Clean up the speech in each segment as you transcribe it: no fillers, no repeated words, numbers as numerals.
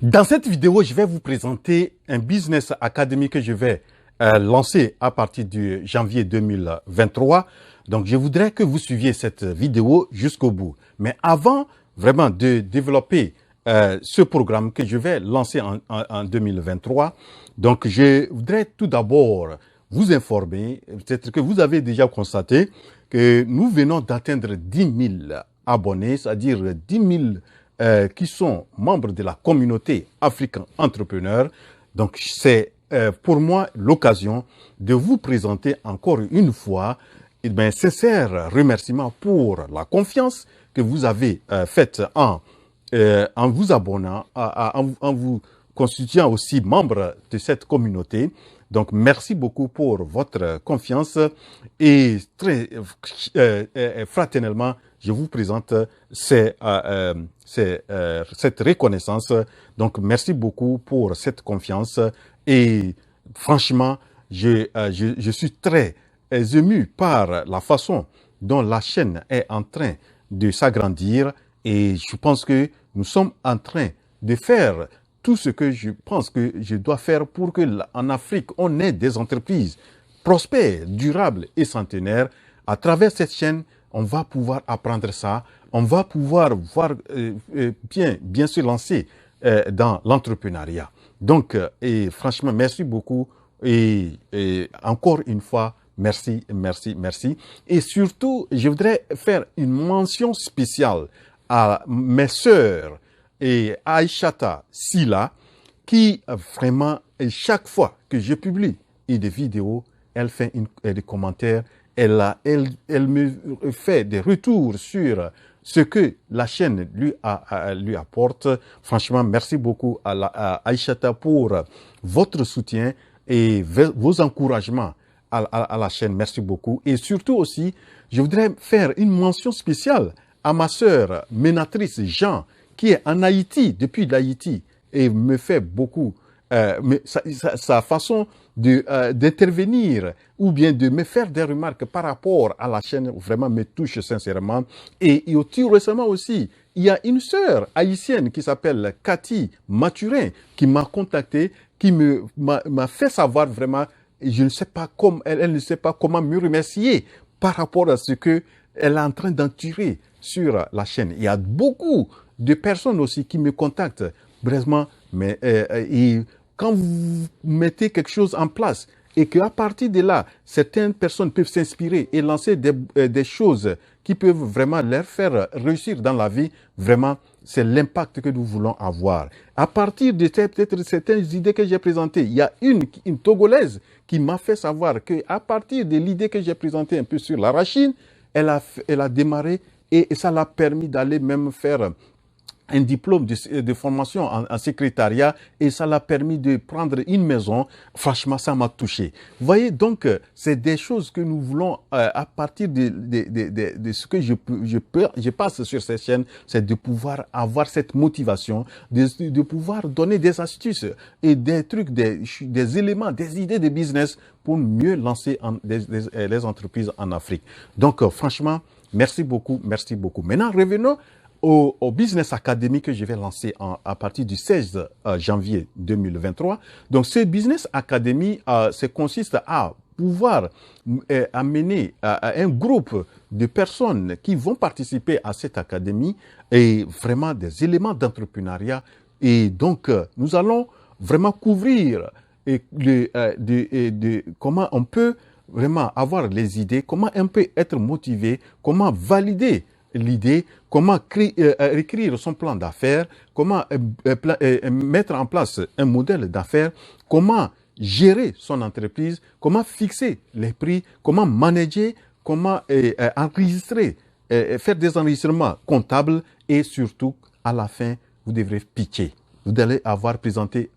Dans cette vidéo, je vais vous présenter un business academy que je vais lancer à partir du janvier 2023. Donc, je voudrais que vous suiviez cette vidéo jusqu'au bout. Mais avant vraiment de développer ce programme que je vais lancer en 2023, donc je voudrais tout d'abord vous informer, peut-être que vous avez déjà constaté que nous venons d'atteindre 10 000 abonnés, c'est-à-dire 10 000 qui sont membres de la communauté Africain Entrepreneur. Donc, c'est pour moi l'occasion de vous présenter encore une fois sincère remerciement pour la confiance que vous avez faite en vous abonnant, en vous constituant aussi membre de cette communauté. Donc, merci beaucoup pour votre confiance et très fraternellement, je vous présente cette reconnaissance. Donc, merci beaucoup pour cette confiance et franchement, je suis très ému par la façon dont la chaîne est en train de s'agrandir et je pense que nous sommes en train de faire tout ce que je pense que je dois faire pour que en Afrique, on ait des entreprises prospères, durables et centenaires. À travers cette chaîne, on va pouvoir apprendre ça, on va pouvoir voir bien se lancer dans l'entrepreneuriat. Donc, et franchement, merci beaucoup et encore une fois, merci. Et surtout, je voudrais faire une mention spéciale à mes sœurs et Aïchata Sila, qui vraiment, chaque fois que je publie des vidéos, elle fait des commentaires, elle me fait des retours sur ce que la chaîne lui apporte. Franchement, merci beaucoup à Aïchata pour votre soutien et vos encouragements à la chaîne. Merci beaucoup. Et surtout aussi, je voudrais faire une mention spéciale à ma sœur Ménatrice Jean, qui est en Haïti, depuis l'Haïti, et me fait beaucoup, sa façon d'intervenir ou bien de me faire des remarques par rapport à la chaîne vraiment me touche sincèrement. Et tout récemment aussi, il y a une sœur haïtienne qui s'appelle Cathy Mathurin qui m'a contacté, qui m'a fait savoir vraiment, je ne sais pas comment, elle ne sait pas comment me remercier par rapport à ce que elle est en train d'endurer sur la chaîne. Il y a beaucoup de personnes aussi qui me contactent, vraiment, mais quand vous mettez quelque chose en place et qu'à partir de là, certaines personnes peuvent s'inspirer et lancer des choses qui peuvent vraiment leur faire réussir dans la vie, vraiment, c'est l'impact que nous voulons avoir. À partir de peut-être certaines idées que j'ai présentées, il y a une Togolaise qui m'a fait savoir qu'à partir de l'idée que j'ai présentée un peu sur l'arachide, elle a démarré et ça l'a permis d'aller même faire un diplôme de formation en secrétariat et ça l'a permis de prendre une maison. Franchement, ça m'a touché. Vous voyez, donc, c'est des choses que nous voulons, à partir de ce que je passe sur cette chaîne, c'est de pouvoir avoir cette motivation, de pouvoir donner des astuces et des trucs, des éléments, des idées de business pour mieux lancer les entreprises en Afrique. Donc, franchement, merci beaucoup. Maintenant, revenons au Business Academy que je vais lancer à partir du 16 janvier 2023. Donc, ce Business Academy, consiste à pouvoir amener un groupe de personnes qui vont participer à cette académie et vraiment des éléments d'entrepreneuriat. Et donc, nous allons vraiment couvrir comment on peut vraiment avoir les idées, comment on peut être motivé, comment valider l'idée, comment écrire son plan d'affaires, comment mettre en place un modèle d'affaires, comment gérer son entreprise, comment fixer les prix, comment manager, comment enregistrer, faire des enregistrements comptables et surtout, à la fin, vous devrez pitcher. Vous allez avoir présenté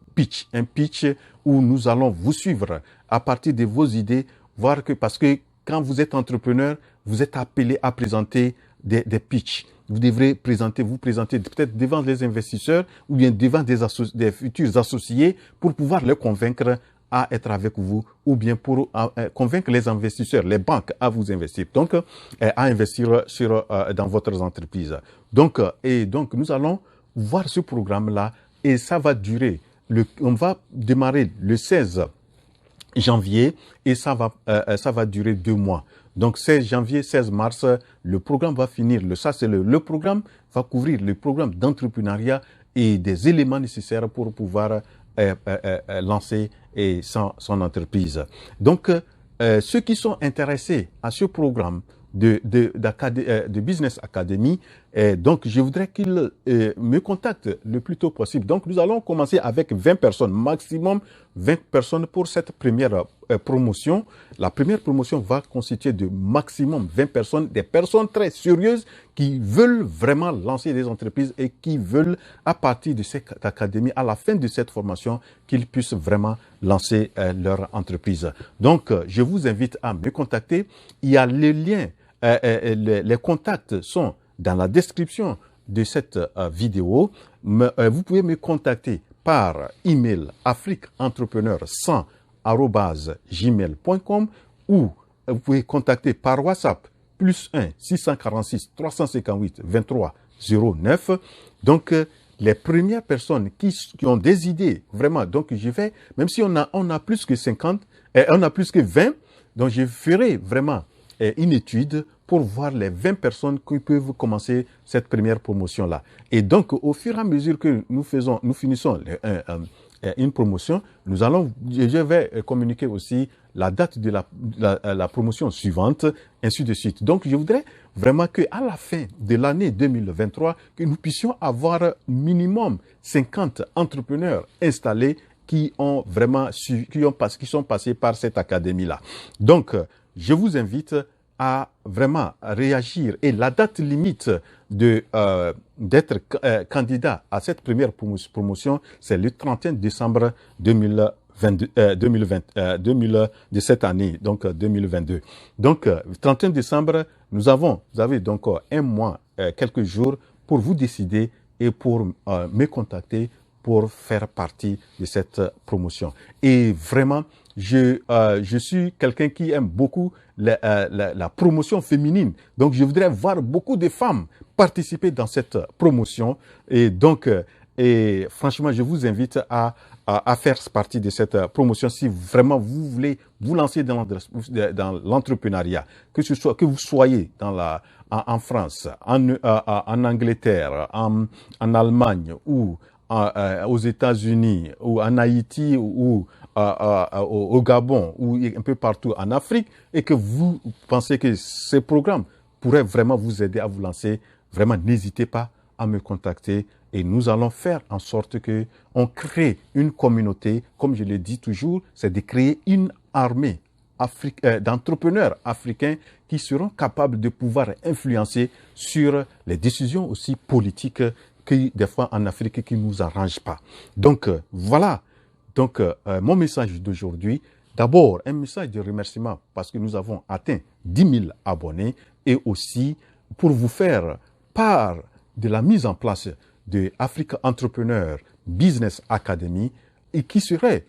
un pitch où nous allons vous suivre à partir de vos idées, voir que parce que quand vous êtes entrepreneur, vous êtes appelé à présenter des pitchs. Vous devrez vous présenter peut-être devant les investisseurs ou bien devant des futurs associés pour pouvoir les convaincre à être avec vous ou bien pour convaincre les investisseurs, les banques à vous investir. Donc, à investir dans votre entreprise. Donc, nous allons voir ce programme-là et ça va durer. On va démarrer le 16 janvier et ça va durer 2 mois. Donc 16 janvier, 16 mars, le programme va finir. Le programme va couvrir le programme d'entrepreneuriat et des éléments nécessaires pour pouvoir lancer son entreprise. Donc ceux qui sont intéressés à ce programme de Business Academy, donc je voudrais qu'ils me contactent le plus tôt possible. Donc nous allons commencer avec 20 personnes, maximum 20 personnes pour cette première promotion. La première promotion va constituer de maximum 20 personnes, des personnes très sérieuses qui veulent vraiment lancer des entreprises et qui veulent, à partir de cette académie, à la fin de cette formation, qu'ils puissent vraiment lancer leur entreprise. Donc, je vous invite à me contacter. Il y a les liens, les contacts sont dans la description de cette vidéo. Vous pouvez me contacter par email afriqueentrepreneur100@gmail.com ou vous pouvez contacter par WhatsApp +1 646 358 23 09. Donc, les premières personnes qui ont des idées, vraiment, donc je vais, même si on a plus que 50, on a plus que 20, donc je ferai vraiment une étude pour voir les 20 personnes qui peuvent commencer cette première promotion-là. Et donc, au fur et à mesure que nous finissons une promotion, je vais communiquer aussi la date de la promotion suivante, ainsi de suite. Donc, je voudrais vraiment qu'à la fin de l'année 2023, que nous puissions avoir minimum 50 entrepreneurs installés qui sont passés par cette académie-là. Donc, je vous invite à vraiment réagir. Et la date limite d'être candidat à cette première promotion, c'est le 31 décembre 2020, de cette année, donc 2022. Donc, 31 décembre, vous avez donc un mois, quelques jours pour vous décider et pour me contacter pour faire partie de cette promotion. Et vraiment, je suis quelqu'un qui aime beaucoup la promotion féminine. Donc, je voudrais voir beaucoup de femmes participer dans cette promotion. Et donc, franchement, je vous invite à faire partie de cette promotion si vraiment vous voulez vous lancer dans l'entrepreneuriat, que vous soyez en France, en Angleterre, en Allemagne ou aux États-Unis ou en Haïti ou au Gabon ou un peu partout en Afrique et que vous pensez que ce programme pourrait vraiment vous aider à vous lancer, vraiment n'hésitez pas à me contacter et nous allons faire en sorte que on crée une communauté. Comme je le dis toujours, c'est de créer une armée d'entrepreneurs africains qui seront capables de pouvoir influencer sur les décisions aussi politiques qui, des fois, en Afrique, qui ne nous arrangent pas. Donc, voilà. Donc, mon message d'aujourd'hui, d'abord, un message de remerciement parce que nous avons atteint 10 000 abonnés et aussi pour vous faire part de la mise en place de Africa Entrepreneur Business Academy et qui serait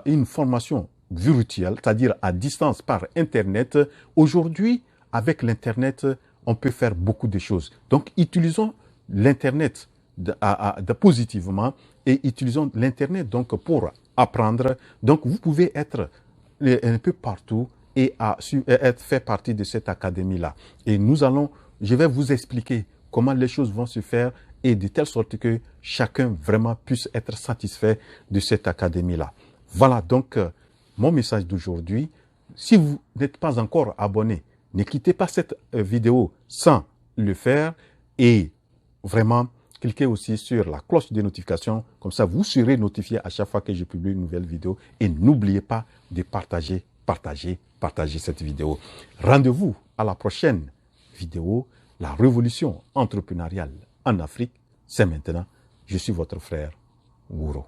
une formation virtuelle, c'est-à-dire à distance par Internet. Aujourd'hui, avec l'Internet, on peut faire beaucoup de choses. Donc, utilisons l'Internet positivement et utilisons l'Internet donc pour apprendre. Donc, vous pouvez être un peu partout et faire partie de cette académie-là. Et je vais vous expliquer comment les choses vont se faire et de telle sorte que chacun vraiment puisse être satisfait de cette académie-là. Voilà donc mon message d'aujourd'hui. Si vous n'êtes pas encore abonné, ne quittez pas cette vidéo sans le faire et vraiment cliquez aussi sur la cloche de notification. Comme ça, vous serez notifié à chaque fois que je publie une nouvelle vidéo. Et n'oubliez pas de partager cette vidéo. Rendez-vous à la prochaine vidéo. La révolution entrepreneuriale en Afrique, c'est maintenant. Je suis votre frère Wouro.